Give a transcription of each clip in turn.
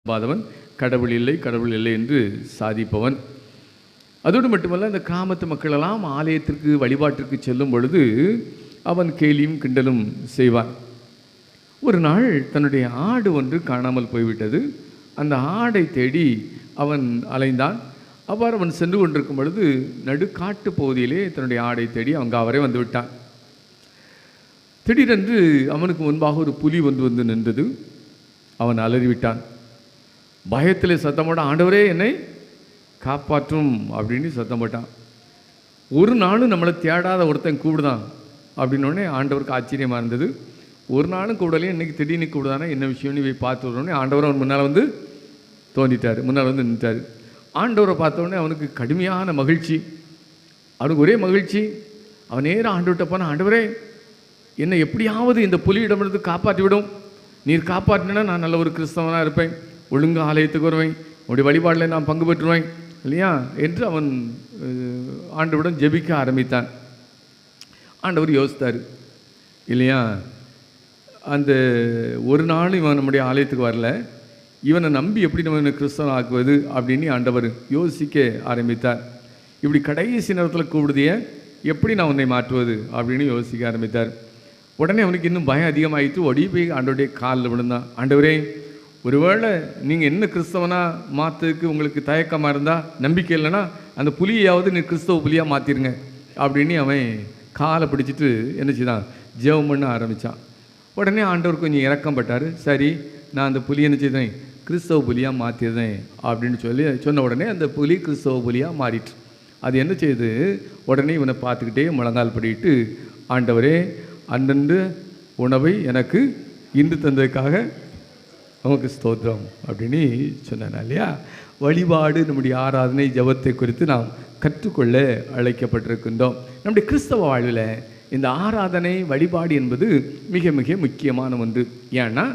பாதவன் கடவுள் இல்லை கடவுள் இல்லை என்று சாதிப்பவன். அதோடு மட்டுமல்ல, அந்த கிராமத்து மக்களெல்லாம் ஆலயத்திற்கு வழிபாட்டிற்கு செல்லும் பொழுது அவன் கேலியும் கிண்டலும் செய்வான். ஒரு நாள் தன்னுடைய ஆடு ஒன்று காணாமல் போய்விட்டது. அந்த ஆடை தேடி அவன் அலைந்தான். அவ்வாறு அவன் சென்று கொண்டிருக்கும் பொழுது நடுக்காட்டு பகுதியிலே தன்னுடைய ஆடை தேடி அங்கே அவரே வந்து விட்டான். திடீரென்று அவனுக்கு முன்பாக ஒரு புலி வந்து நின்றது. அவன் அலறிவிட்டான். பயத்திலே சத்தம் போட, ஆண்டவரே என்னை காப்பாற்றும் அப்படின்னு சத்தம் போட்டான். ஒரு நாளும் நம்மளை தேடாத ஒருத்தன் கூப்பிடுதான் அப்படின்னோடனே ஆண்டவருக்கு ஆச்சரியமாக இருந்தது. ஒரு நாளும் கூடலையும் இன்றைக்கி திடீர்னு கூப்பிடுதானே, என்ன விஷயம்னு போய் பார்த்து விடனே ஆண்டவர் அவன் முன்னால் வந்து தோண்டிட்டார், முன்னால் வந்து நின்றுட்டார். ஆண்டவரை பார்த்தோடனே அவனுக்கு கடுமையான மகிழ்ச்சி, அவனுக்கு ஒரே மகிழ்ச்சி. அவன் நேராக ஆண்டவர்கிட்ட போனான். ஆண்டவரே, என்னை எப்படியாவது இந்த புலியிடமிருந்து காப்பாற்றி விடும், நீர் காப்பாற்றினா நான் நல்ல ஒரு கிறிஸ்தவனாக இருப்பேன், ஒழுங்கு ஆலயத்துக்கு வருவேன், உடைய வழிபாடில் நான் பங்கு பெற்றுவேன் இல்லையா என்று அவன் ஆண்டவரிடம் ஜெபிக்க ஆரம்பித்தான். ஆண்டவர் யோசித்தார் இல்லையா, அந்த ஒரு நாள் இவன் நம்முடைய ஆலயத்துக்கு வரல, இவனை நம்பி எப்படி நம்ம கிறிஸ்தவன் ஆக்குவது அப்படின்னு ஆண்டவர் யோசிக்க ஆரம்பித்தார். இப்படி கடைசி நேரத்தில் கூப்பிடுதிய எப்படி நான் உன்னை மாற்றுவது அப்படின்னு யோசிக்க ஆரம்பித்தார். உடனே அவனுக்கு இன்னும் பயம் அதிகமாகிட்டு ஓடி போய் ஆண்டவருடைய காலில் விழுந்தான். ஆண்டவரே, ஒருவேளை நீங்கள் என்ன கிறிஸ்தவனாக மாற்றுறதுக்கு உங்களுக்கு தயக்கமாக இருந்தால், நம்பிக்கை இல்லைன்னா அந்த புலியாவது நீ கிறிஸ்தவ புலியாக மாற்றிருங்க அப்படின்னு அவன் காலை பிடிச்சிட்டு என்ன செய்தான், ஜெபம் பண்ண ஆரம்பித்தான். உடனே ஆண்டவர் கொஞ்சம் இறக்கம் பட்டார். சரி, நான் அந்த புலியை என்ன செய்தேன், கிறிஸ்தவ புலியாக மாற்றிடுறேன் அப்படின்னு சொன்ன உடனே அந்த புலி கிறிஸ்தவ புலியாக மாறிட்டு அது என்ன செய்யுது, உடனே இவனை பார்த்துக்கிட்டே முழங்கால் படிட்டு, ஆண்டவரே, அன்றன்று உணவை எனக்கு இன்று தந்ததுக்காக நமக்கு ஸ்தோத்திரம் அப்படின்னு சொன்னான் இல்லையா. வழிபாடு, நம்முடைய ஆராதனை, ஜபத்தை குறித்து நாம் கற்றுக்கொள்ள அழைக்கப்பட்டிருக்கின்றோம். நம்முடைய கிறிஸ்தவ வாழ்வில் இந்த ஆராதனை வழிபாடு என்பது மிக மிக முக்கியமான ஒன்று. ஏன்னா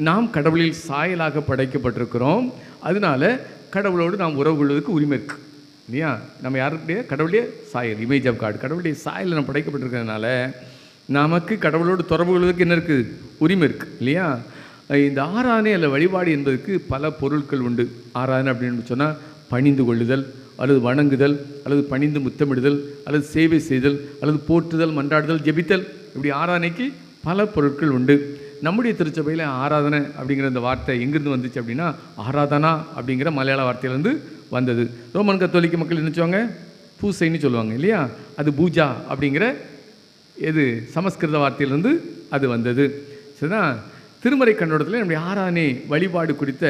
நாம் கடவுளில் சாயலாக படைக்கப்பட்டிருக்கிறோம். அதனால கடவுளோடு நாம் உறவு கொள்வதற்கு உரிமை இருக்குது இல்லையா. நம்ம யாருடைய, கடவுளுடைய சாயல், இமேஜ் ஆஃப் காட், கடவுளுடைய சாயலில் நம்ம படைக்கப்பட்டிருக்கிறதுனால நமக்கு கடவுளோடு தொடர்பு கொள்வதற்கு என்ன இருக்குது, உரிமை இருக்குது இல்லையா. இந்த ஆராதனை அல்ல வழிபாடு என்பதற்கு பல பொருட்கள் உண்டு. ஆராதனை அப்படின்னு சொன்னால் பணிந்து கொள்ளுதல், அல்லது வணங்குதல், அல்லது பணிந்து முத்தமிடுதல், அல்லது சேவை செய்தல், அல்லது போற்றுதல், மன்றாடுதல், ஜெபித்தல், இப்படி ஆராதனைக்கு பல பொருட்கள் உண்டு. நம்முடைய திருச்சபையில் ஆராதனை அப்படிங்கிற இந்த வார்த்தை எங்கேருந்து வந்துச்சு அப்படின்னா, ஆராதனா அப்படிங்கிற மலையாள வார்த்தையிலேருந்து வந்தது. ரோமன் கத்தோலிக்க மக்கள் என்ன சொல்லுவாங்க, பூசைன்னு சொல்லுவாங்க இல்லையா. அது பூஜா அப்படிங்கிற எது சமஸ்கிருத வார்த்தையிலேருந்து அது வந்தது. சரிதான். திருமறை கண்ணோட்டத்தில் நம்முடைய ஆராதனை வழிபாடு குறித்த